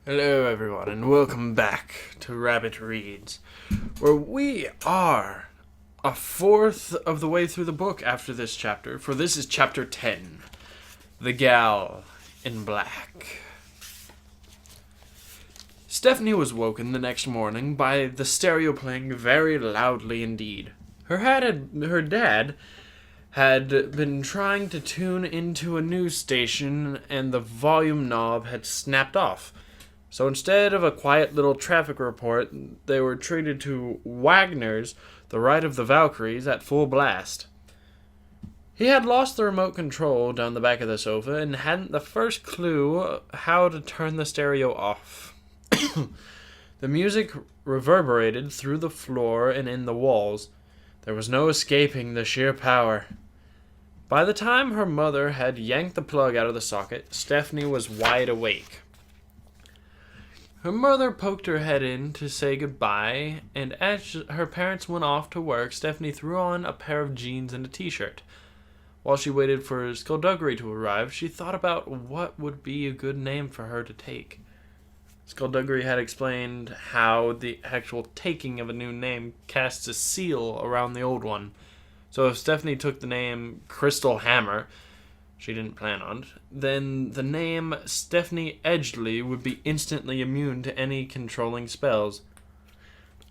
Hello everyone and welcome back to Rabbit Reads, where we are a fourth of the way through the book after this chapter, for this is chapter 10, The Gal in Black. Stephanie was woken the next morning by the stereo playing very loudly indeed. Her dad had been trying to tune into a news station and the volume knob had snapped off. So instead of a quiet little traffic report, they were treated to Wagner's The Ride of the Valkyries at full blast. He had lost the remote control down the back of the sofa and hadn't the first clue how to turn the stereo off. The music reverberated through the floor and in the walls. There was no escaping the sheer power. By the time her mother had yanked the plug out of the socket, Stephanie was wide awake. Her mother poked her head in to say goodbye, and as her parents went off to work, Stephanie threw on a pair of jeans and a t-shirt. While she waited for Skulduggery to arrive, she thought about what would be a good name for her to take. Skulduggery had explained how the actual taking of a new name casts a seal around the old one. So if Stephanie took the name Crystal Hammer, she didn't plan on, then the name Stephanie Edgley would be instantly immune to any controlling spells.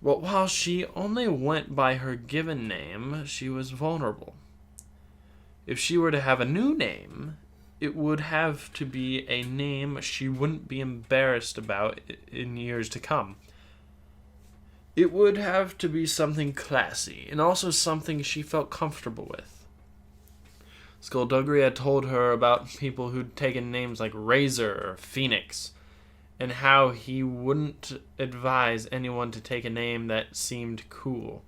But while she only went by her given name, she was vulnerable. If she were to have a new name, it would have to be a name she wouldn't be embarrassed about in years to come. It would have to be something classy, and also something she felt comfortable with. Skulduggery had told her about people who'd taken names like Razor or Phoenix, and how he wouldn't advise anyone to take a name that seemed cool.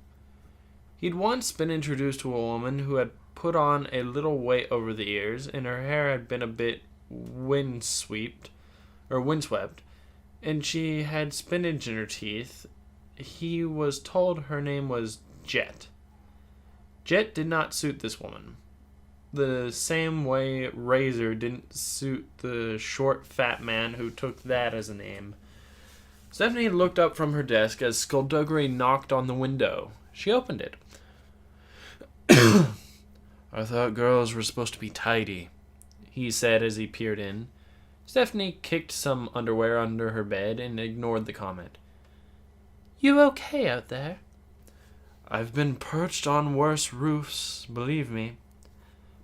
He'd once been introduced to a woman who had put on a little weight over the ears, and her hair had been a bit windswept, and she had spinach in her teeth. He was told her name was Jet. Jet did not suit this woman. The same way Razor didn't suit the short, fat man who took that as a name. Stephanie looked up from her desk as Skulduggery knocked on the window. She opened it. "I thought girls were supposed to be tidy," he said as he peered in. Stephanie kicked some underwear under her bed and ignored the comment. "You okay out there?" "I've been perched on worse roofs, believe me."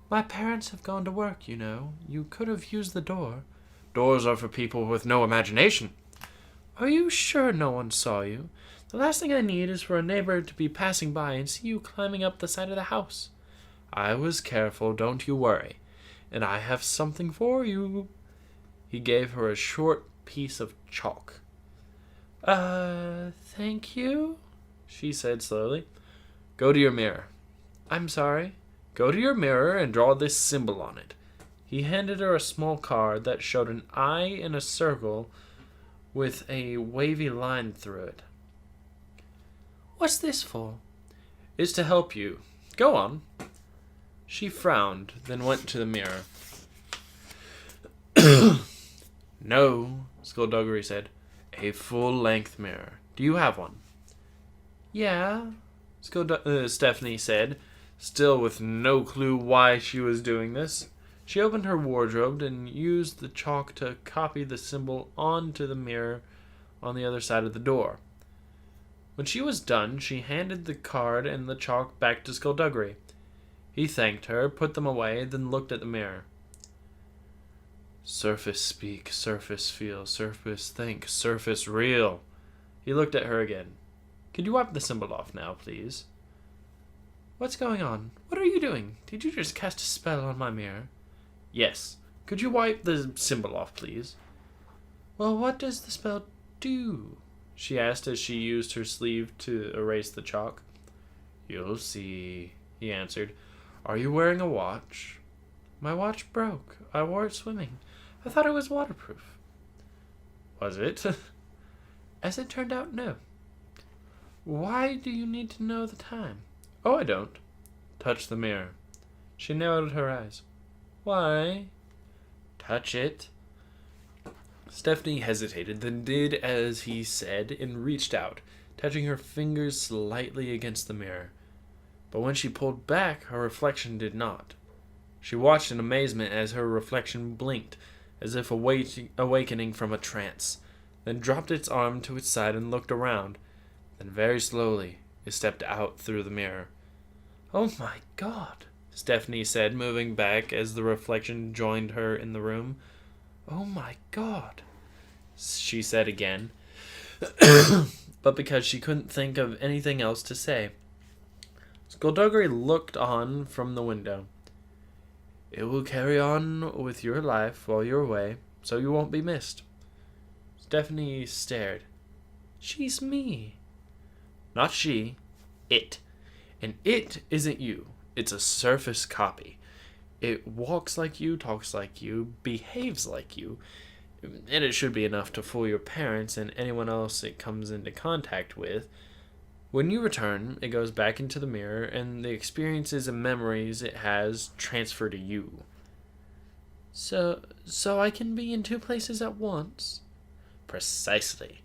"My parents have gone to work, you know. You could have used the door." "Doors are for people with no imagination." "Are you sure no one saw you? The last thing I need is for a neighbor to be passing by and see you climbing up the side of the house." "I was careful, don't you worry. And I have something for you." He gave her a short piece of chalk. Thank you," she said slowly. "Go to your mirror." "I'm sorry." "Go to your mirror and draw this symbol on it." He handed her a small card that showed an eye in a circle with a wavy line through it. "What's this for?" "It's to help you. Go on." She frowned, then went to the mirror. "No," Skulduggery said. "A full-length mirror. Do you have one?" "Yeah," Stephanie said, still with no clue why she was doing this. She opened her wardrobe and used the chalk to copy the symbol onto the mirror on the other side of the door. When she was done, she handed the card and the chalk back to Skulduggery. He thanked her, put them away, then looked at the mirror. "Surface speak, surface feel, surface think, surface real." He looked at her again. "Could you wipe the symbol off now, please?" "What's going on? What are you doing? Did you just cast a spell on my mirror?" "Yes. Could you wipe the symbol off, please?" "Well, what does the spell do?" she asked as she used her sleeve to erase the chalk. "You'll see," he answered. "Are you wearing a watch?" "My watch broke. I wore it swimming. I thought it was waterproof." "Was it?" "As it turned out, no." "Why do you need to know the time?" "Oh, I don't." "Touch the mirror." She narrowed her eyes. "Why?" "Touch it." Stephanie hesitated, then did as he said and reached out, touching her fingers slightly against the mirror. But when she pulled back, her reflection did not. She watched in amazement as her reflection blinked, as if awakening from a trance, then dropped its arm to its side and looked around. Then very slowly, it stepped out through the mirror. "Oh my God," Stephanie said, moving back as the reflection joined her in the room. "Oh my God," she said again, but because she couldn't think of anything else to say. Skulduggery looked on from the window. "It will carry on with your life while you're away, so you won't be missed." Stephanie stared. "She's me." "Not she. It. And it isn't you. It's a surface copy. It walks like you, talks like you, behaves like you, and it should be enough to fool your parents and anyone else it comes into contact with. When you return, it goes back into the mirror, and the experiences and memories it has transfer to you." So I can be in two places at once?" "Precisely.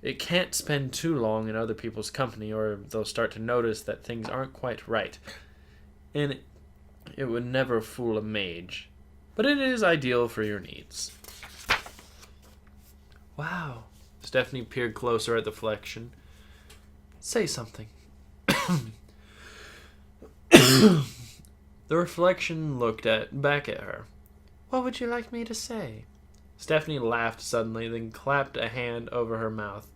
It can't spend too long in other people's company, or they'll start to notice that things aren't quite right. And it would never fool a mage. But it is ideal for your needs." "Wow." Stephanie peered closer at the reflection. "Say something." The reflection looked back at her. "What would you like me to say?" Stephanie laughed suddenly, then clapped a hand over her mouth.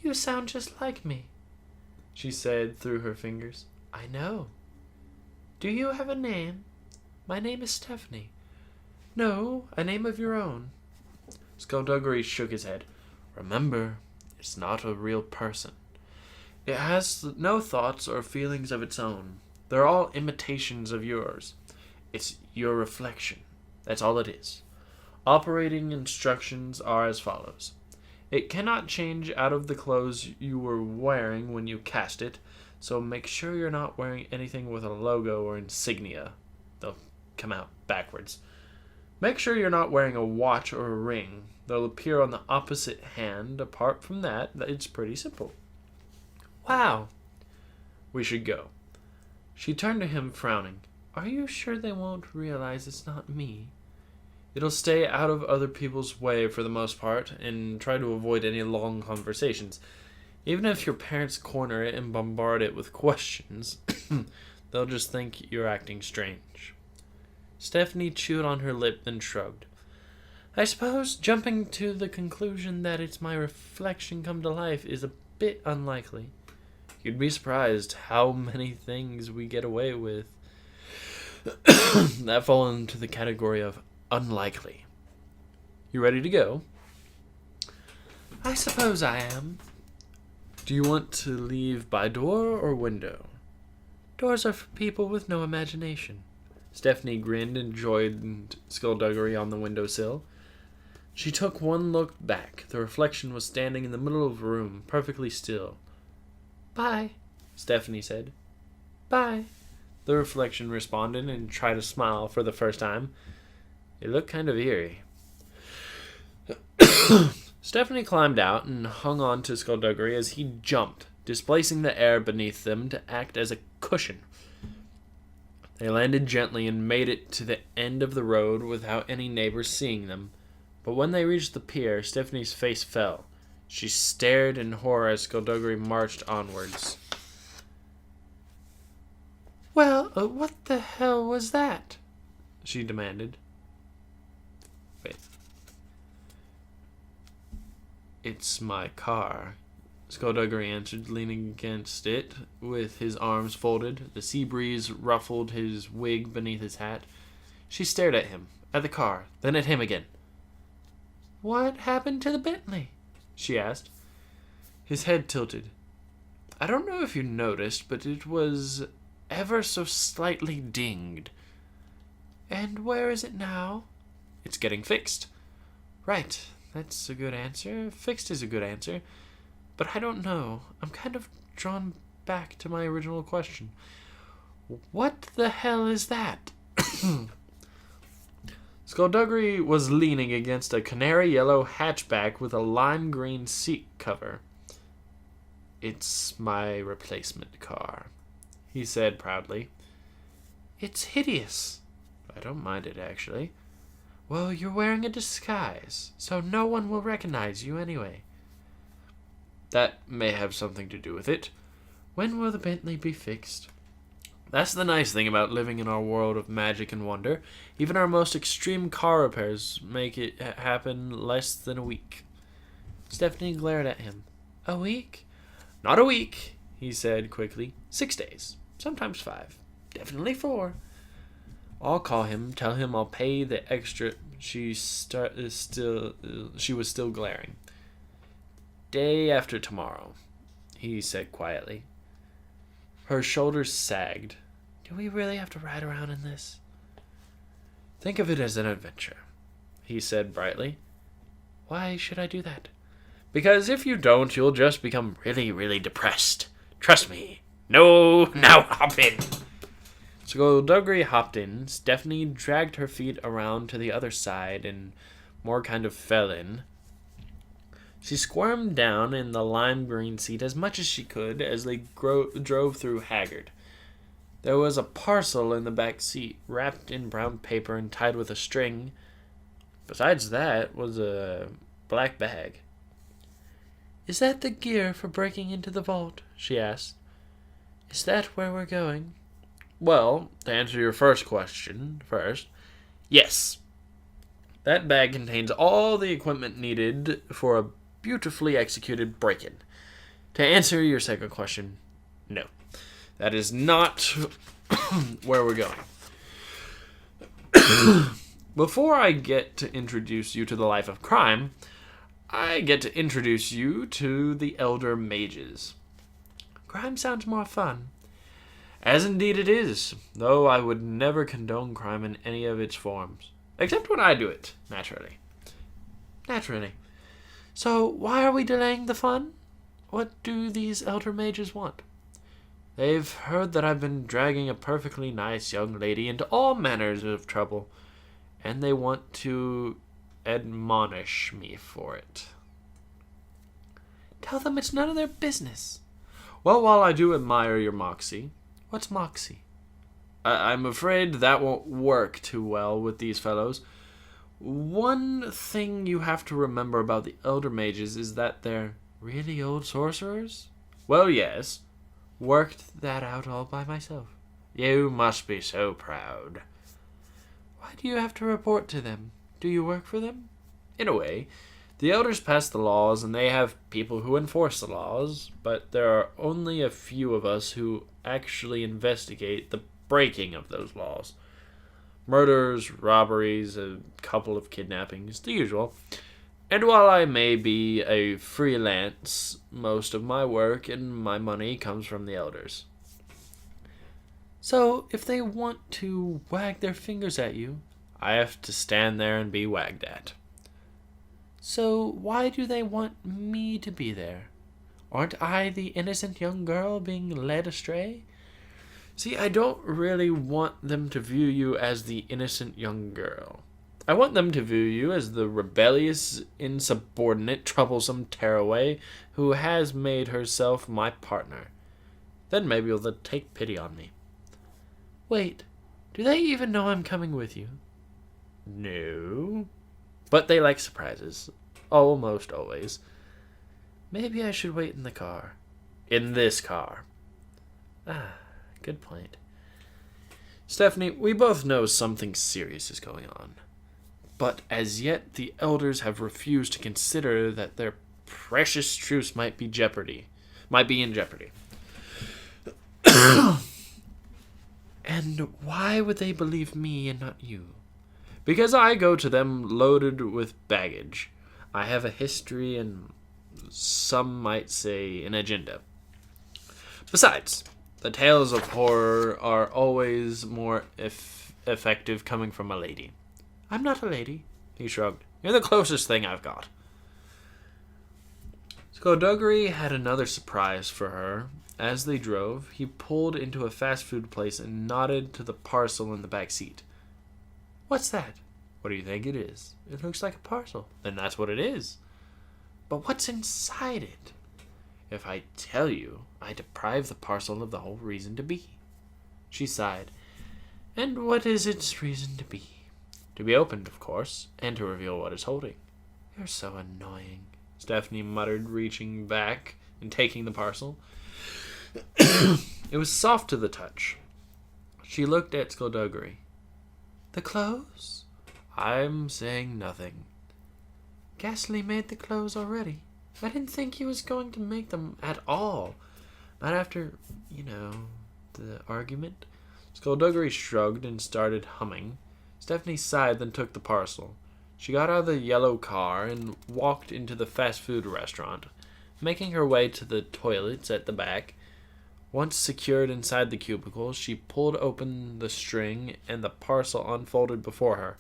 "You sound just like me," she said through her fingers. "I know." "Do you have a name?" "My name is Stephanie." "No, a name of your own." Skulduggery shook his head. "Remember, it's not a real person. It has no thoughts or feelings of its own. They're all imitations of yours. It's your reflection. That's all it is. Operating instructions are as follows. It cannot change out of the clothes you were wearing when you cast it, so make sure you're not wearing anything with a logo or insignia. They'll come out backwards. Make sure you're not wearing a watch or a ring. They'll appear on the opposite hand. Apart from that, it's pretty simple." "Wow." "We should go." She turned to him, frowning. "Are you sure they won't realize it's not me?" "It'll stay out of other people's way for the most part, and try to avoid any long conversations. Even if your parents corner it and bombard it with questions, they'll just think you're acting strange." Stephanie chewed on her lip, then shrugged. "I suppose jumping to the conclusion that it's my reflection come to life is a bit unlikely. You'd be surprised how many things we get away with that fall into the category of unlikely. You ready to go?" "I suppose I am." "Do you want to leave by door or window?" "Doors are for people with no imagination." Stephanie grinned and joined Skulduggery on the windowsill. She took one look back. The reflection was standing in the middle of the room, perfectly still. "Bye," Stephanie said. "Bye," the reflection responded and tried to smile for the first time. It looked kind of eerie. Stephanie climbed out and hung on to Skulduggery as he jumped, displacing the air beneath them to act as a cushion. They landed gently and made it to the end of the road without any neighbors seeing them. But when they reached the pier, Stephanie's face fell. She stared in horror as Skulduggery marched onwards. "Well, what the hell was that?" she demanded. "Wait. It's my car," Skulduggery answered, leaning against it with his arms folded. The sea breeze ruffled his wig beneath his hat. She stared at him, at the car, then at him again. "What happened to the Bentley?" she asked. His head tilted. "I don't know if you noticed, but it was ever so slightly dinged." "And where is it now?" "It's getting fixed." "Right, that's a good answer. Fixed is a good answer. But I don't know. I'm kind of drawn back to my original question. What the hell is that?" Skulduggery was leaning against a canary yellow hatchback with a lime green seat cover. "It's my replacement car," he said proudly. "It's hideous." "I don't mind it, actually." "Well, you're wearing a disguise, so no one will recognize you anyway." "That may have something to do with it. When will the Bentley be fixed?" That's the nice thing about living in our world of magic and wonder. Even our most extreme car repairs make it happen less than a week. Stephanie glared at him. "A week?" "Not a week," he said quickly. 6 days. Sometimes 5. Definitely 4. I'll call him, tell him I'll pay the extra. She was still glaring. "Day after tomorrow," he said quietly. Her shoulders sagged. "Do we really have to ride around in this?" "Think of it as an adventure," he said brightly. "Why should I do that?" "Because if you don't, you'll just become really, really depressed. Trust me. No, now hop in." Skulduggery hopped in. Stephanie dragged her feet around to the other side and more kind of fell in. She squirmed down in the lime green seat as much as she could as they drove through Haggard. There was a parcel in the back seat, wrapped in brown paper and tied with a string. Besides that was a black bag. "Is that the gear for breaking into the vault?" she asked. "Is that where we're going?" "Well, to answer your first question first, yes. That bag contains all the equipment needed for a beautifully executed break-in. To answer your second question, no. That is not where we're going. Before I get to introduce you to the life of crime, I get to introduce you to the Elder Mages." "Crime sounds more fun." "As indeed it is, though I would never condone crime in any of its forms. Except when I do it, naturally." "Naturally. So why are we delaying the fun? What do these Elder Mages want?" "They've heard that I've been dragging a perfectly nice young lady into all manners of trouble, and they want to admonish me for it." "Tell them it's none of their business." "Well, while I do admire your moxie..." "What's moxie?" I'm afraid that won't work too well with these fellows. One thing you have to remember about the Elder Mages is that they're really old sorcerers." "Well, yes." "Worked that out all by myself." "You must be so proud." "Why do you have to report to them? Do you work for them?" "In a way. The elders pass the laws, and they have people who enforce the laws, but there are only a few of us who actually investigate the breaking of those laws. Murders, robberies, a couple of kidnappings, the usual. And while I may be a freelance, most of my work and my money comes from the elders." "So, if they want to wag their fingers at you..." "I have to stand there and be wagged at." "So, why do they want me to be there? Aren't I the innocent young girl being led astray?" "See, I don't really want them to view you as the innocent young girl. I want them to view you as the rebellious, insubordinate, troublesome tearaway who has made herself my partner. Then maybe they'll take pity on me." "Wait, do they even know I'm coming with you?" "No. But they like surprises. Almost always." "Maybe I should wait in the car." "In this car." "Ah, good point." "Stephanie, we both know something serious is going on. But as yet, the elders have refused to consider that their precious truce might be in jeopardy. "And why would they believe me and not you?" "Because I go to them loaded with baggage. I have a history and, some might say, an agenda. Besides, the tales of horror are always more effective coming from a lady." "I'm not a lady." He shrugged. "You're the closest thing I've got." Skulduggery had another surprise for her. As they drove, he pulled into a fast food place and nodded to the parcel in the back seat. "What's that?" What do you think it is? It looks like a parcel. Then that's what it is. But what's inside it? If I tell you, I deprive the parcel of the whole reason to be. She sighed. And what is its reason to be? To be opened, of course, and to reveal what it's holding. You're so annoying, Stephanie muttered, reaching back and taking the parcel. It was soft to the touch. She looked at Skulduggery. The clothes? I'm saying nothing. Ghastly made the clothes already. I didn't think he was going to make them at all. Not after, the argument. Skulduggery shrugged and started humming. Stephanie sighed, then took the parcel. She got out of the yellow car and walked into the fast food restaurant, making her way to the toilets at the back. Once secured inside the cubicle, she pulled open the string and the parcel unfolded before her.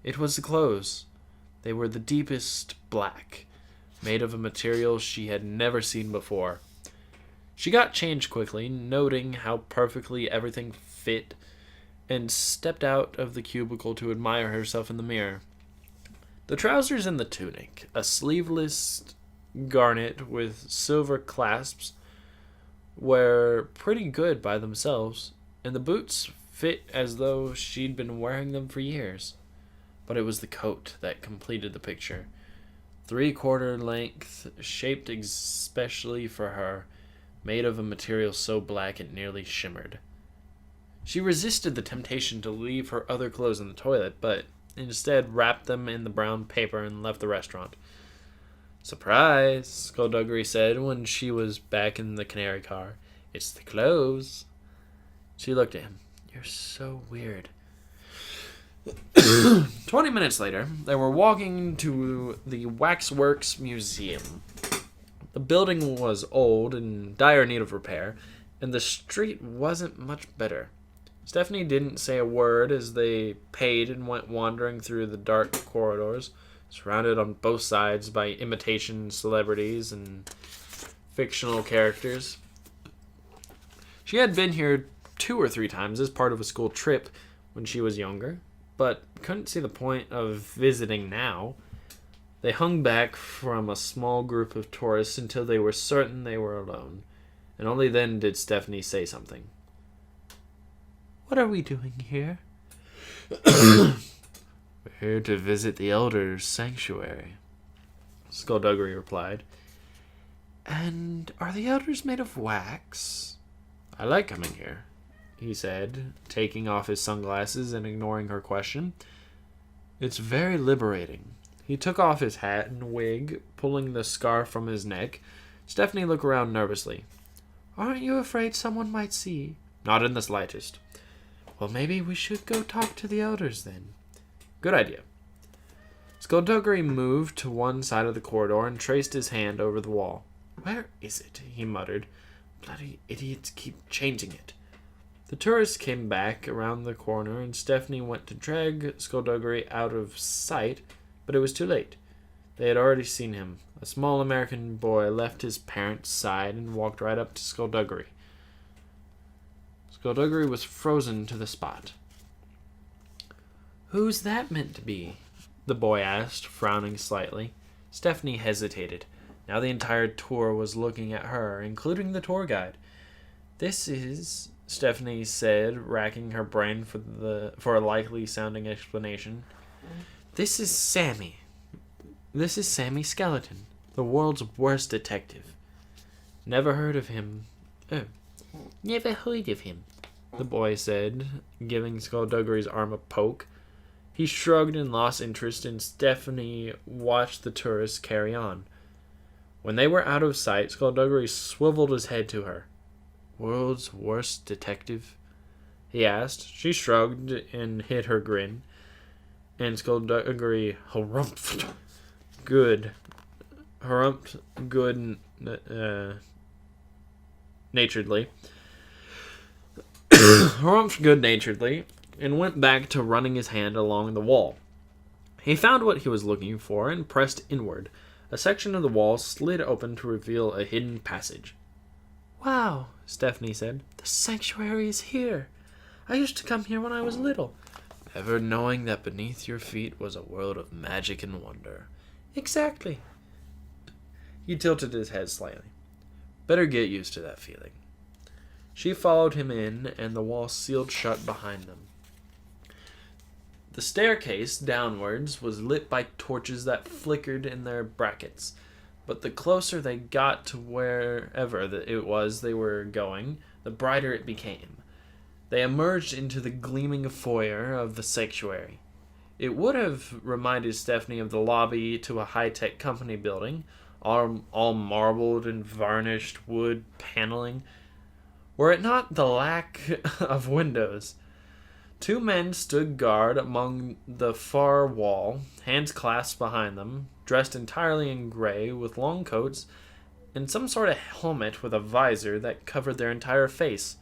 It was the clothes. They were the deepest black, made of a material she had never seen before. She got changed quickly, noting how perfectly everything fit, and stepped out of the cubicle to admire herself in the mirror. The trousers and the tunic, a sleeveless garnet with silver clasps, were pretty good by themselves, and the boots fit as though she'd been wearing them for years. But it was the coat that completed the picture. 3/4 length, shaped especially for her, made of a material so black it nearly shimmered. She resisted the temptation to leave her other clothes in the toilet, but instead wrapped them in the brown paper and left the restaurant. Surprise, Skulduggery said when she was back in the canary car. It's the clothes. She looked at him. You're so weird. 20 minutes later, they were walking to the Waxworks Museum. The building was old and in dire need of repair, and the street wasn't much better. Stephanie didn't say a word as they paid and went wandering through the dark corridors, surrounded on both sides by imitation celebrities and fictional characters. She had been here 2 or 3 times as part of a school trip when she was younger, but couldn't see the point of visiting now. They hung back from a small group of tourists until they were certain they were alone, and only then did Stephanie say something. What are we doing here? We're here to visit the Elders' Sanctuary, Skulduggery replied. And are the Elders made of wax? I like coming here, he said, taking off his sunglasses and ignoring her question. It's very liberating. He took off his hat and wig, pulling the scarf from his neck. Stephanie looked around nervously. Aren't you afraid someone might see? Not in the slightest. Well, maybe we should go talk to the elders then. Good idea. Skulduggery moved to one side of the corridor and traced his hand over the wall. Where is it? He muttered. Bloody idiots keep changing it. The tourists came back around the corner, and Stephanie went to drag Skulduggery out of sight, but it was too late. They had already seen him. A small American boy left his parents' side and walked right up to Skulduggery. Skulduggery was frozen to the spot. Who's that meant to be? The boy asked, frowning slightly. Stephanie hesitated. Now the entire tour was looking at her, including the tour guide. This is, Stephanie said, racking her brain for a likely-sounding explanation. This is Sammy. This is Sammy Skeleton, the world's worst detective. Never heard of him. Oh, never heard of him, the boy said, giving Skulduggery's arm a poke. He shrugged and lost interest, and Stephanie watched the tourists carry on. When they were out of sight, Skulduggery swiveled his head to her. World's worst detective? He asked. She shrugged and hid her grin, and Skulduggery harumphed good-naturedly. Harumphed good-naturedly, and went back to running his hand along the wall. He found what he was looking for and pressed inward. A section of the wall slid open to reveal a hidden passage. Wow, Stephanie said. The sanctuary is here. I used to come here when I was little. Ever knowing that beneath your feet was a world of magic and wonder. Exactly. He tilted his head slightly. Better get used to that feeling. She followed him in, and the wall sealed shut behind them. The staircase downwards was lit by torches that flickered in their brackets, but the closer they got to wherever it was they were going, the brighter it became. They emerged into the gleaming foyer of the sanctuary. It would have reminded Stephanie of the lobby to a high-tech company building, all marbled and varnished wood paneling, were it not the lack of windows. Two men stood guard among the far wall, hands clasped behind them, dressed entirely in gray, with long coats, and some sort of helmet with a visor that covered their entire face.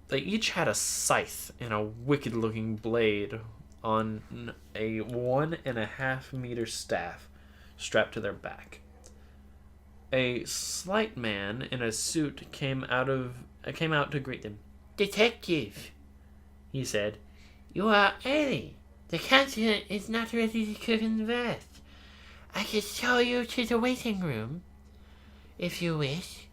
They each had a scythe and a wicked-looking blade on a 1.5-meter staff strapped to their back. A slight man in a suit came out to greet them. "Detective," he said, "you are early. The council is not ready to converse. I can show you to the waiting room, if you wish."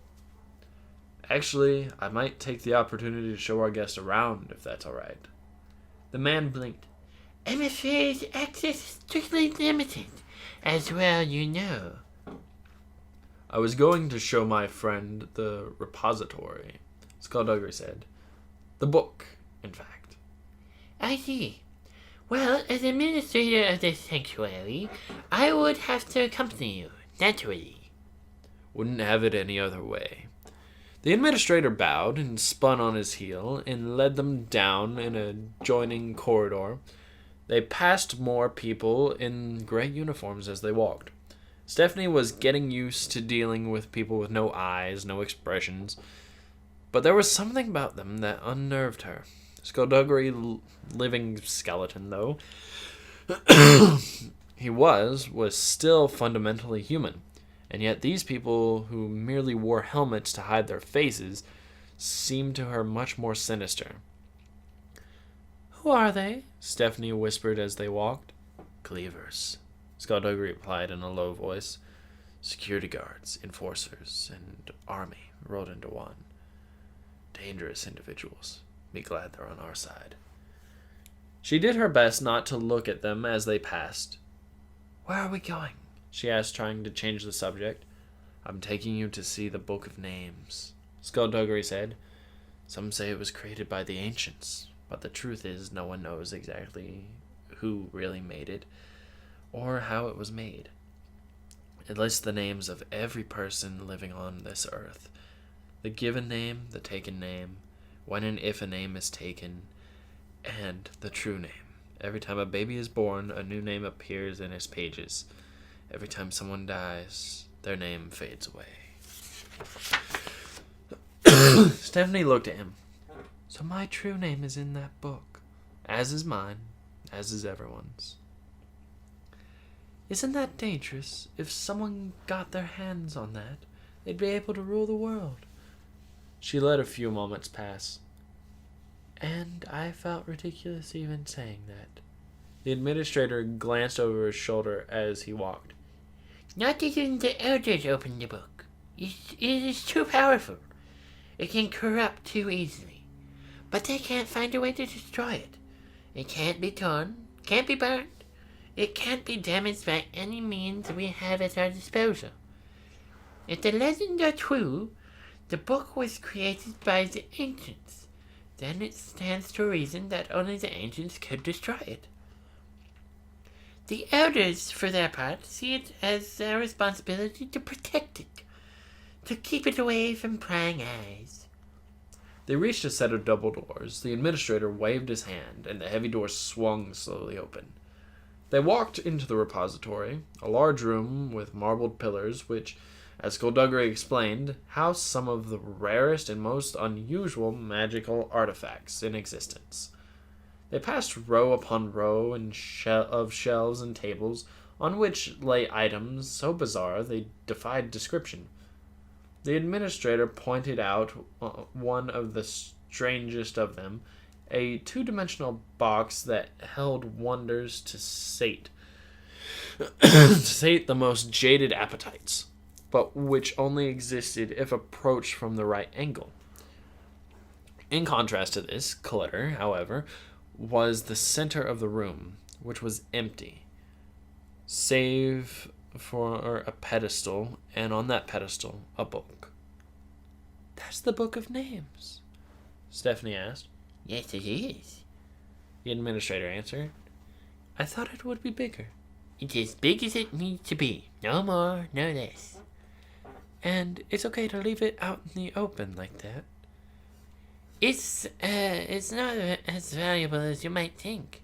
Actually, I might take the opportunity to show our guest around, if that's all right. The man blinked. "I'm afraid access is strictly limited, as well you know." I was going to show my friend the repository, Skulduggery said. The book, in fact. "I see. Well, as administrator of this sanctuary, I would have to accompany you, naturally." Wouldn't have it any other way. The administrator bowed and spun on his heel and led them down an adjoining corridor. They passed more people in gray uniforms as they walked. Stephanie was getting used to dealing with people with no eyes, no expressions, but there was something about them that unnerved her. Skulduggery, living skeleton though he was still fundamentally human. And yet these people who merely wore helmets to hide their faces seemed to her much more sinister. "Who are they?" Stephanie whispered as they walked. "Cleavers," Skulduggery replied in a low voice. "Security guards, enforcers, and army rolled into one. Dangerous individuals. Be glad they're on our side." She did her best not to look at them as they passed. "Where are we going?" she asked, trying to change the subject. "I'm taking you to see the Book of Names," Skulduggery said. "Some say it was created by the ancients, but the truth is no one knows exactly who really made it, or how it was made. It lists the names of every person living on this earth. The given name, the taken name, when and if a name is taken, and the true name. Every time a baby is born, a new name appears in its pages. Every time someone dies, their name fades away." Stephanie looked at him. "So my true name is in that book, as is mine, as is everyone's." "Isn't that dangerous? If someone got their hands on that, they'd be able to rule the world." She let a few moments pass. "And I felt ridiculous even saying that." The administrator glanced over his shoulder as he walked. "Not even the elders open the book. It is too powerful. It can corrupt too easily. But they can't find a way to destroy it. It can't be torn, can't be burnt. It can't be damaged by any means we have at our disposal. If the legends are true, the book was created by the ancients. Then it stands to reason that only the ancients could destroy it. The elders, for their part, see it as their responsibility to protect it, to keep it away from prying eyes." They reached a set of double doors. The administrator waved his hand, and the heavy doors swung slowly open. They walked into the repository, a large room with marbled pillars, which, as Skulduggery explained, housed some of the rarest and most unusual magical artifacts in existence. They passed row upon row of shelves and tables, on which lay items so bizarre they defied description. The administrator pointed out one of the strangest of them, a two-dimensional box that held wonders to sate the most jaded appetites, but which only existed if approached from the right angle. In contrast to this, Clutter, however, was the center of the room, which was empty, save for a pedestal, and on that pedestal, a book. "That's the Book of Names," Stephanie asked. Yes, it is. The administrator answered. "I thought it would be bigger." It's as big as it needs to be. No more, no less. "And it's okay to leave it out in the open like that?" It's not as valuable as you might think.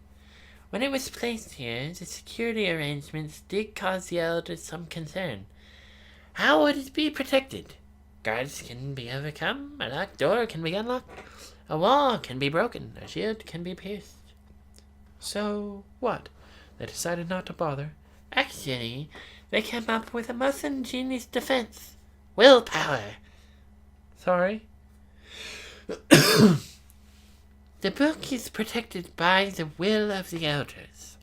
When it was placed here, the security arrangements did cause the elders some concern. How would it be protected? Guards can be overcome, a locked door can be unlocked, a wall can be broken, a shield can be pierced. So what? They decided not to bother. Actually, they came up with a most ingenious defense. Willpower. Sorry? The book is protected by the will of the elders.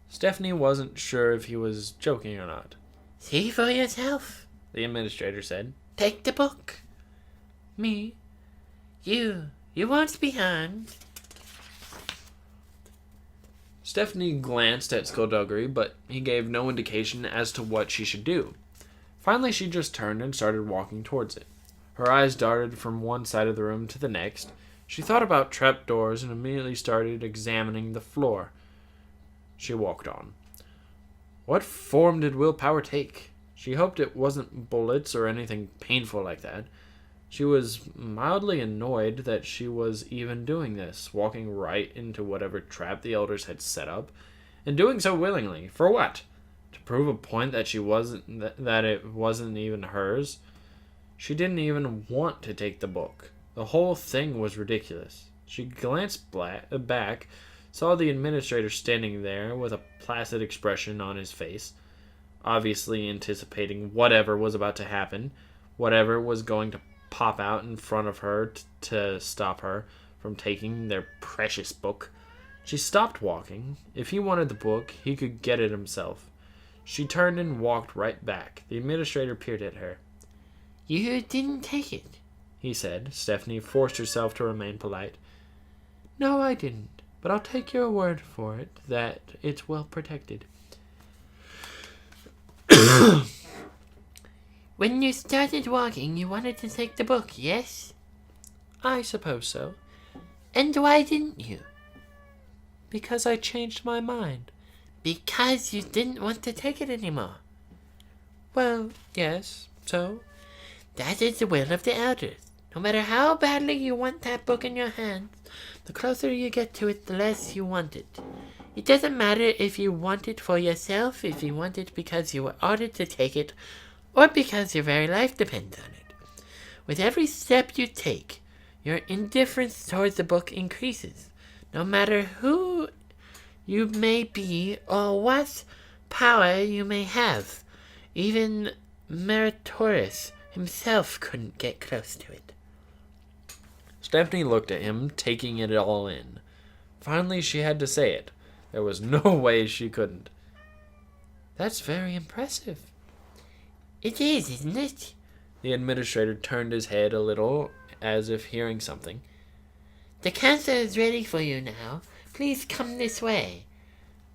Stephanie wasn't sure if he was joking or not. See for yourself, The administrator said. Take the book. Me? You won't be harmed. Stephanie glanced at Skulduggery, but he gave no indication as to what she should do. Finally, she just turned and started walking towards it. Her eyes darted from one side of the room to the next. She thought about trapdoors and immediately started examining the floor. She walked on. What form did willpower take? She hoped it wasn't bullets or anything painful like that. She was mildly annoyed that she was even doing this, walking right into whatever trap the elders had set up, and doing so willingly. For what? To prove a point that that it wasn't even hers? She didn't even want to take the book. The whole thing was ridiculous. She glanced back, saw the administrator standing there with a placid expression on his face, obviously anticipating whatever was about to happen, whatever was going to pop out in front of her to stop her from taking their precious book. She stopped walking. If he wanted the book, he could get it himself. She turned and walked right back. The administrator peered at her. You didn't take it, he said. Stephanie forced herself to remain polite. No, I didn't, but I'll take your word for it that it's well protected. When you started walking, you wanted to take the book, yes? I suppose so. And why didn't you? Because I changed my mind. Because you didn't want to take it anymore. Well, yes, so? That is the will of the elders. No matter how badly you want that book in your hands, the closer you get to it, the less you want it. It doesn't matter if you want it for yourself, if you want it because you were ordered to take it, or because your very life depends on it. With every step you take, your indifference towards the book increases, no matter who you may be or what power you may have. Even Meritorious himself couldn't get close to it. Stephanie looked at him, taking it all in. Finally, she had to say it. There was no way she couldn't. That's very impressive. It is, isn't it? The administrator turned his head a little, as if hearing something. The council is ready for you now. Please come this way.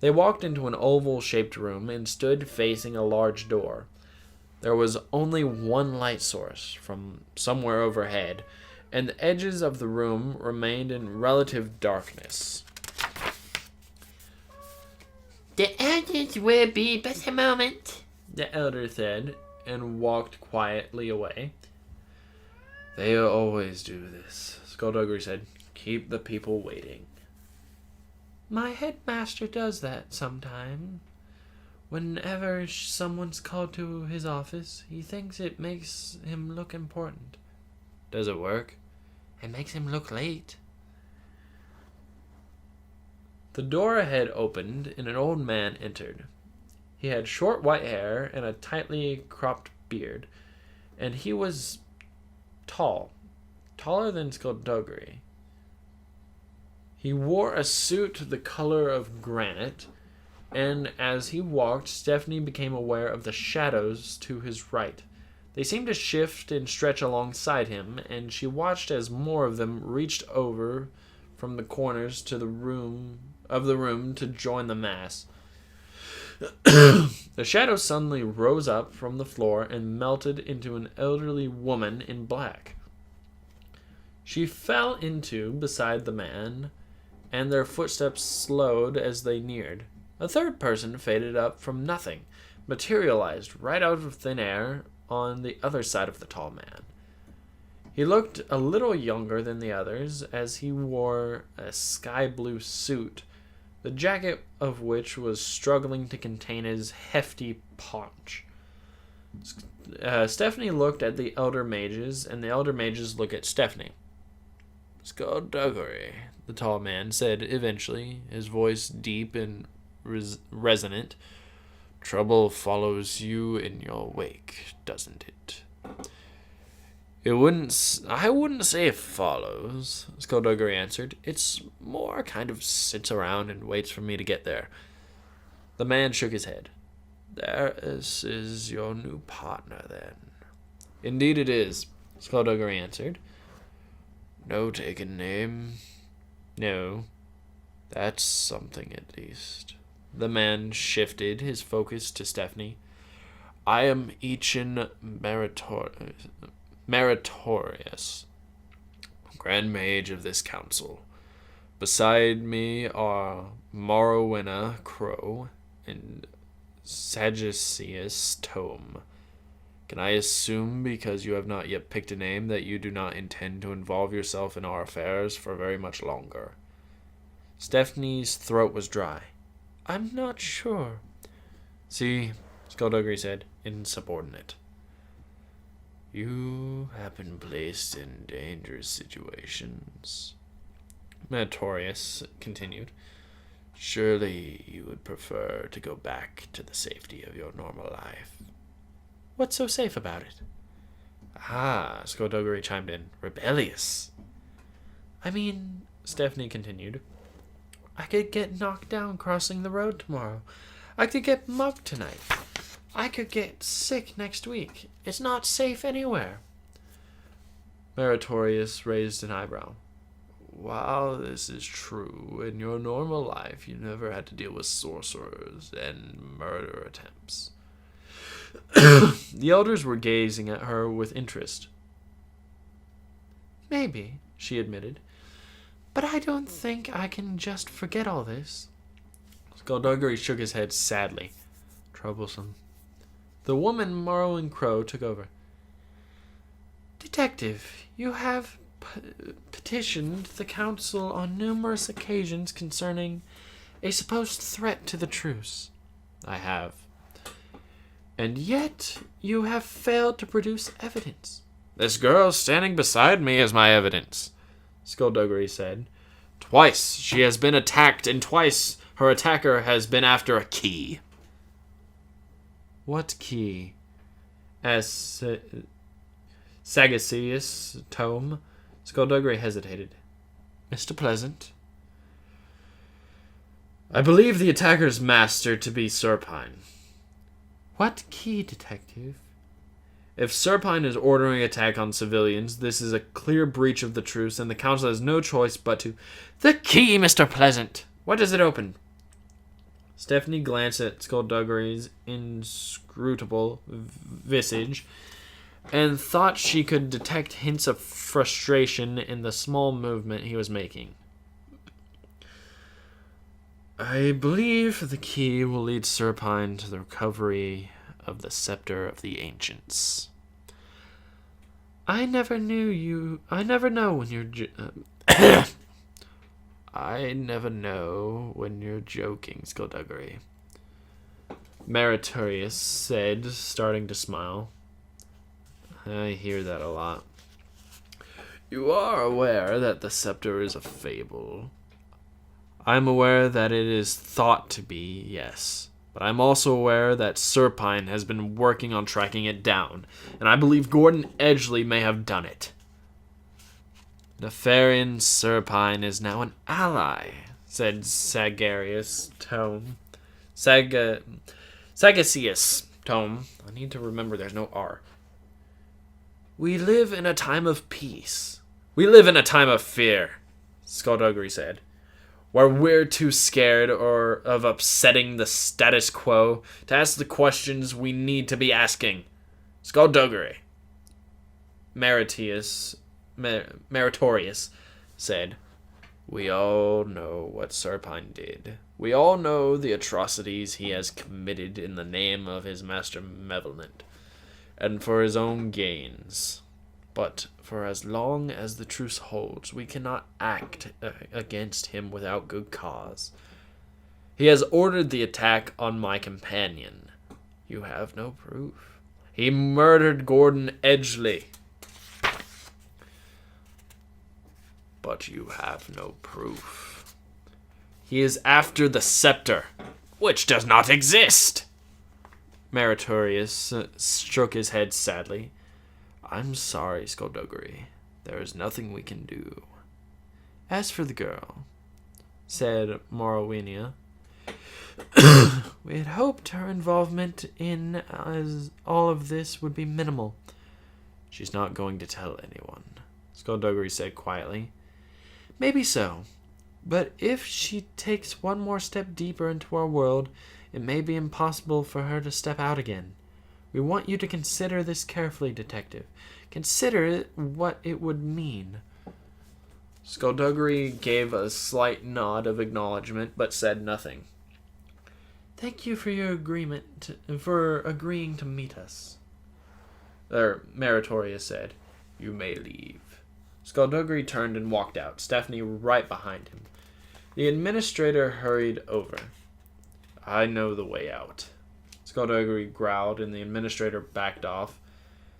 They walked into an oval-shaped room and stood facing a large door. There was only one light source, from somewhere overhead, and the edges of the room remained in relative darkness. The elders will be but a moment, the elder said, and walked quietly away. They always do this, Skulduggery said. Keep the people waiting. My headmaster does that sometime. Whenever someone's called to his office, he thinks it makes him look important. Does it work? It makes him look late. The door ahead opened, and an old man entered. He had short white hair and a tightly cropped beard, and he was tall, taller than Skulduggery. He wore a suit the color of granite, and as he walked, Stephanie became aware of the shadows to his right. They seemed to shift and stretch alongside him, and she watched as more of them reached over from the corners to the room to join the mass. The shadow suddenly rose up from the floor and melted into an elderly woman in black. She fell into beside the man, and their footsteps slowed as they neared. A third person faded up from nothing, materialized right out of thin air on the other side of the tall man. He looked a little younger than the others, as he wore a sky blue suit, the jacket of which was struggling to contain his hefty paunch. Stephanie looked at the elder mages, and the elder mages looked at Stephanie. "Skulduggery," the tall man said eventually, his voice deep and resonant. "Trouble follows you in your wake, doesn't it?" I wouldn't say it follows, Skulduggery answered. "It's more kind of sits around and waits for me to get there." The man shook his head. "This is your new partner, then?" "Indeed it is," Skulduggery answered. "No taken name?" "No." "That's something, at least." The man shifted his focus to Stephanie. "I am Eachin Meritorious, Grand Mage of this council. Beside me are Morrowina Crow and Sagittarius Tome. Can I assume, because you have not yet picked a name, that you do not intend to involve yourself in our affairs for very much longer?" Stephanie's throat was dry. "I'm not sure." "See," Skulduggery said, insubordinate. "You have been placed in dangerous situations," Meritorious continued. "Surely you would prefer to go back to the safety of your normal life." "What's so safe about it?" "Ah," Skulduggery chimed in, "rebellious." "I mean," Stephanie continued, "I could get knocked down crossing the road tomorrow. I could get mugged tonight. I could get sick next week. It's not safe anywhere." Meritorious raised an eyebrow. "While this is true, in your normal life you never had to deal with sorcerers and murder attempts." The elders were gazing at her with interest. "Maybe," she admitted, "but I don't think I can just forget all this." Skulduggery shook his head sadly. "Troublesome." The woman Morrowing Crow took over. "Detective, you have petitioned the council on numerous occasions concerning a supposed threat to the truce." "I have." "And yet you have failed to produce evidence." "This girl standing beside me is my evidence," Skulduggery said. "Twice she has been attacked, and twice her attacker has been after a key." "What key?" asked Sagittarius Tome. Skulduggery hesitated. "Mr. Pleasant?" "I believe the attacker's master to be Serpine." "What key, detective?" "If Serpine is ordering attack on civilians, this is a clear breach of the truce, and the council has no choice but to—" "The key, Mr. Pleasant! What does it open?" Stephanie glanced at Skulduggery's inscrutable visage and thought she could detect hints of frustration in the small movement he was making. "I believe the key will lead Serpine to the recovery of the scepter of the ancients." I never know when you're I never know when you're joking, Skulduggery, Meritorious said, starting to smile. "I hear that a lot." "You are aware that the scepter is a fable." "I'm aware that it is thought to be, yes. But I'm also aware that Serpine has been working on tracking it down, and I believe Gordon Edgley may have done it." Nefarian Serpine is now an ally, said Sagarius Tome. Sagacious Tome. I need to remember there's no R. We live in a time of peace. We live in a time of fear, Skulduggery said, where we're too scared or of upsetting the status quo to ask the questions we need to be asking. Skulduggery. Meritorious said, we all know what Serpine did. We all know the atrocities he has committed in the name of his master Malevolent, and for his own gains. But for as long as the truce holds, we cannot act against him without good cause. He has ordered the attack on my companion. You have no proof. He murdered Gordon Edgley. But you have no proof. He is after the scepter, which does not exist. Meritorious shook his head sadly. I'm sorry, Skulduggery. There is nothing we can do. As for the girl, said Morrowinia, we had hoped her involvement in all of this would be minimal. She's not going to tell anyone, Skulduggery said quietly. Maybe so, but if she takes one more step deeper into our world, it may be impossible for her to step out again. We want you to consider this carefully, Detective. Consider what it would mean. Skulduggery gave a slight nod of acknowledgement, but said nothing. Thank you for your agreeing to meet us. Meritorious said, you may leave. Skulduggery turned and walked out, Stephanie right behind him. The administrator hurried over. I know the way out. Skulduggery growled, and the administrator backed off.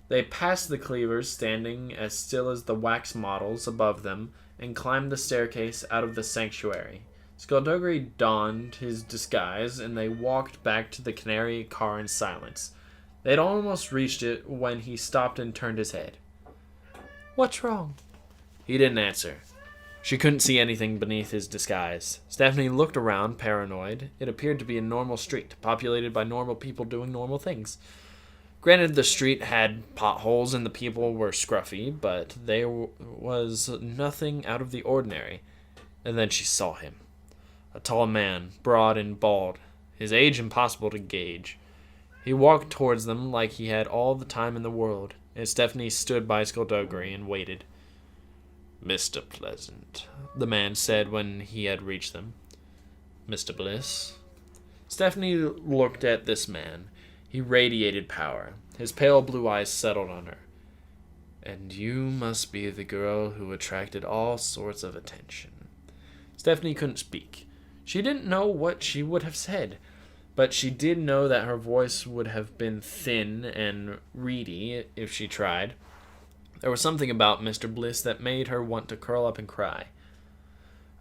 They passed the cleavers, standing as still as the wax models above them, and climbed the staircase out of the sanctuary. Skulduggery donned his disguise, and they walked back to the Canary car in silence. They had almost reached it when he stopped and turned his head. What's wrong? He didn't answer. She couldn't see anything beneath his disguise. Stephanie looked around, paranoid. It appeared to be a normal street, populated by normal people doing normal things. Granted, the street had potholes and the people were scruffy, but there was nothing out of the ordinary. And then she saw him. A tall man, broad and bald, his age impossible to gauge. He walked towards them like he had all the time in the world, and Stephanie stood by Skulduggery and waited. Mr. Pleasant, the man said when he had reached them. Mr. Bliss? Stephanie looked at this man. He radiated power. His pale blue eyes settled on her. And you must be the girl who attracted all sorts of attention. Stephanie couldn't speak. She didn't know what she would have said, but she did know that her voice would have been thin and reedy if she tried. There was something about Mr. Bliss that made her want to curl up and cry.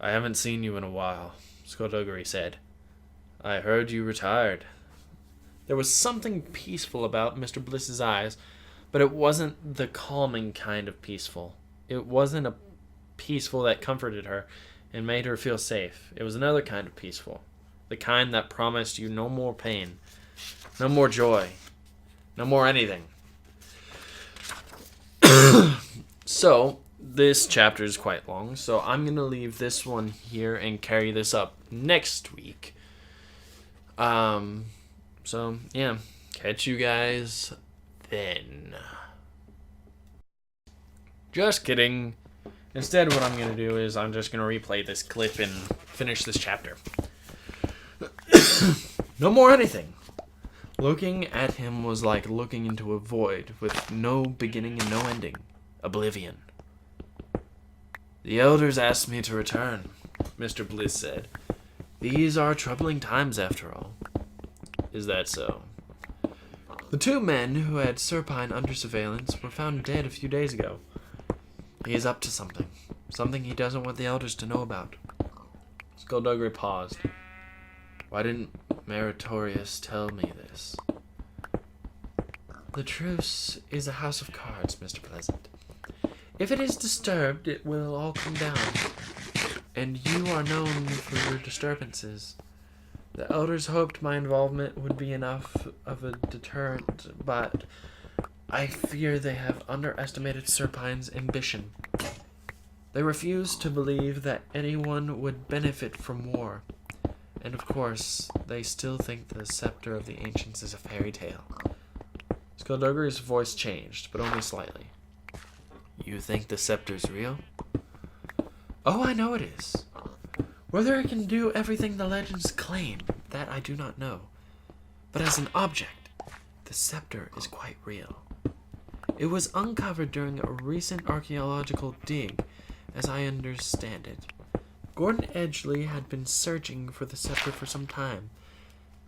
I haven't seen you in a while, Skulduggery said. I heard you retired. There was something peaceful about Mr. Bliss's eyes, but it wasn't the calming kind of peaceful. It wasn't a peaceful that comforted her and made her feel safe. It was another kind of peaceful. The kind that promised you no more pain, no more joy, no more anything. So, this chapter is quite long, so I'm going to leave this one here and carry this up next week. So, yeah, catch you guys then. Just kidding. Instead, what I'm going to do is I'm just going to replay this clip and finish this chapter. No more anything. Looking at him was like looking into a void with no beginning and no ending. Oblivion. The elders asked me to return, Mr. Bliss said. These are troubling times, after all. Is that so? The two men who had Serpine under surveillance were found dead a few days ago. He is up to something. Something he doesn't want the elders to know about. Skulduggery paused. Why didn't Meritorious tell me this? The truce is a house of cards, Mr. Pleasant. If it is disturbed, it will all come down. And you are known for your disturbances. The elders hoped my involvement would be enough of a deterrent, but I fear they have underestimated Serpine's ambition. They refuse to believe that anyone would benefit from war. And of course, they still think the scepter of the ancients is a fairy tale. Skulduggery's voice changed, but only slightly. You think the scepter's real? Oh, I know it is. Whether it can do everything the legends claim, that I do not know. But as an object, the scepter is quite real. It was uncovered during a recent archaeological dig, as I understand it. Gordon Edgley had been searching for the scepter for some time,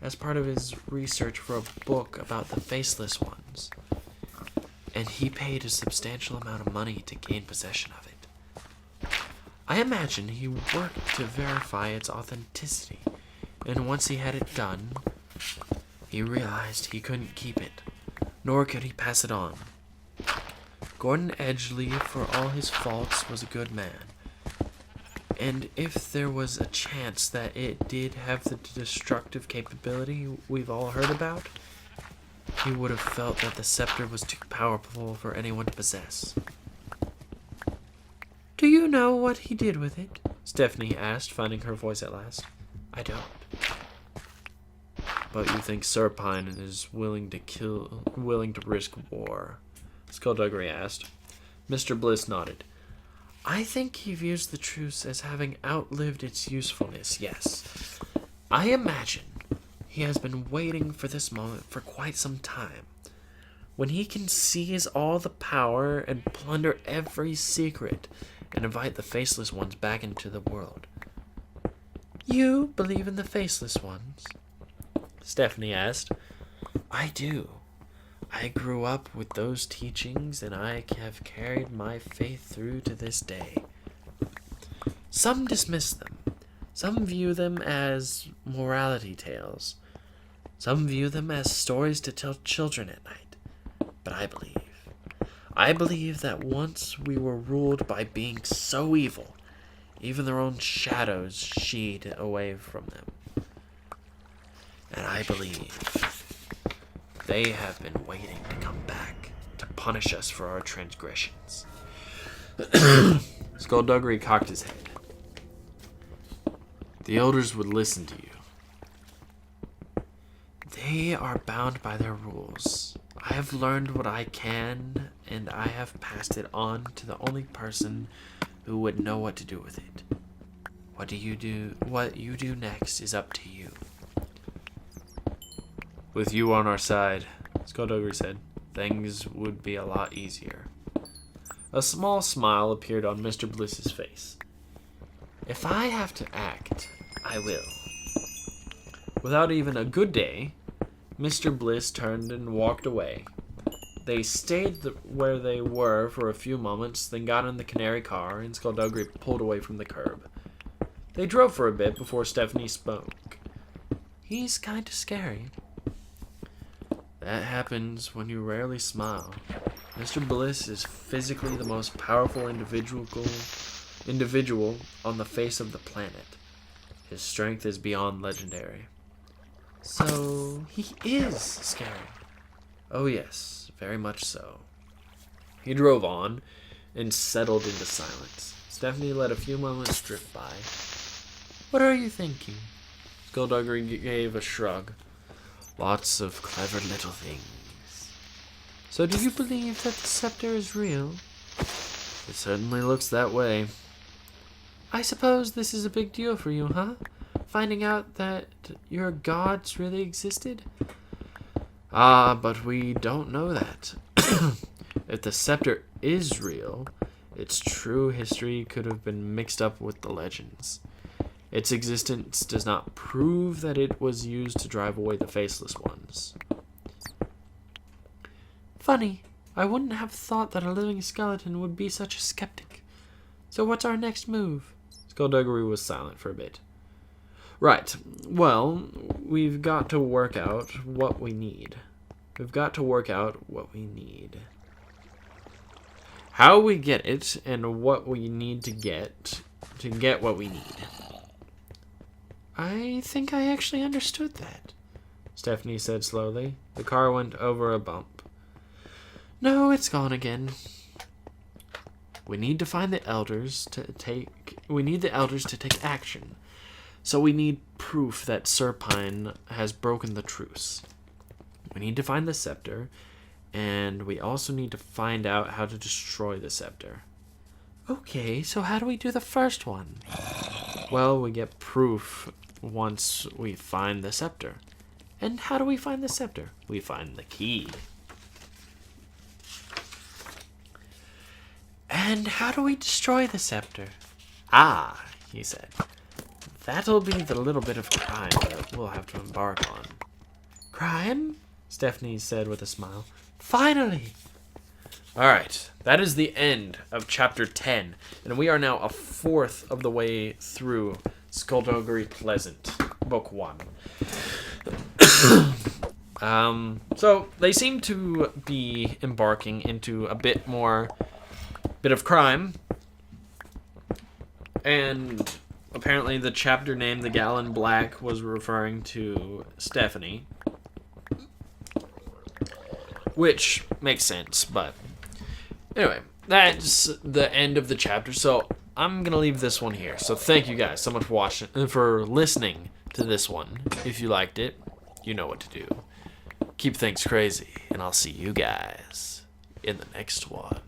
as part of his research for a book about the Faceless Ones, and he paid a substantial amount of money to gain possession of it. I imagine he worked to verify its authenticity, and once he had it done, he realized he couldn't keep it, nor could he pass it on. Gordon Edgley, for all his faults, was a good man. And if there was a chance that it did have the destructive capability we've all heard about, he would have felt that the scepter was too powerful for anyone to possess. Do you know what he did with it? Stephanie asked, finding her voice at last. I don't. But you think Serpine is willing to risk war? Skulduggery asked. Mr. Bliss nodded. I think he views the truce as having outlived its usefulness, yes. I imagine he has been waiting for this moment for quite some time. When he can seize all the power and plunder every secret and invite the Faceless Ones back into the world. You believe in the Faceless Ones? Stephanie asked. I do. I grew up with those teachings, and I have carried my faith through to this day. Some dismiss them. Some view them as morality tales. Some view them as stories to tell children at night. But I believe that once we were ruled by beings so evil, even their own shadows sheed away from them. And I believe they have been waiting to come back to punish us for our transgressions. Skulduggery cocked his head. The elders would listen to you. They are bound by their rules. I have learned what I can, and I have passed it on to the only person who would know what to do with it. What you do next is up to you. With you on our side, Skulduggery said, things would be a lot easier. A small smile appeared on Mr. Bliss's face. If I have to act, I will. Without even a good day, Mr. Bliss turned and walked away. They stayed where they were for a few moments, then got in the canary car, and Skulduggery pulled away from the curb. They drove for a bit before Stephanie spoke. He's kind of scary. That happens when you rarely smile. Mr. Bliss is physically the most powerful individual on the face of the planet. His strength is beyond legendary. So, he is scary. Oh yes, very much so. He drove on and settled into silence. Stephanie let a few moments drift by. What are you thinking? Skulduggery gave a shrug. Lots of clever little things. So do you believe that the scepter is real? It certainly looks that way. I suppose this is a big deal for you, huh? Finding out that your gods really existed? Ah, but we don't know that. If the scepter is real, its true history could have been mixed up with the legends. Its existence does not prove that it was used to drive away the Faceless Ones. Funny, I wouldn't have thought that a living skeleton would be such a skeptic. So what's our next move? Skulduggery was silent for a bit. Right, well, we've got to work out what we need. how we get it and what we need to get what we need. I think I actually understood that, Stephanie said slowly. The car went over a bump. No, it's gone again. We need to find the elders to take action. So we need proof that Serpine has broken the truce. We need to find the scepter, and we also need to find out how to destroy the scepter. Okay, so how do we do the first one? Well, we get proof once we find the scepter. And how do we find the scepter? We find the key. And how do we destroy the scepter? Ah, he said. That'll be the little bit of crime that we'll have to embark on. Crime? Stephanie said with a smile. Finally! Alright, that is the end of chapter 10. And we are now a fourth of the way through Skulduggery Pleasant, book 1. So they seem to be embarking into a bit of crime. And apparently the chapter name, The Gal in Black, was referring to Stephanie. Which makes sense, but anyway, that's the end of the chapter. So I'm gonna leave this one here. So thank you guys so much for listening to this one. If you liked it, you know what to do. Keep things crazy, and I'll see you guys in the next one.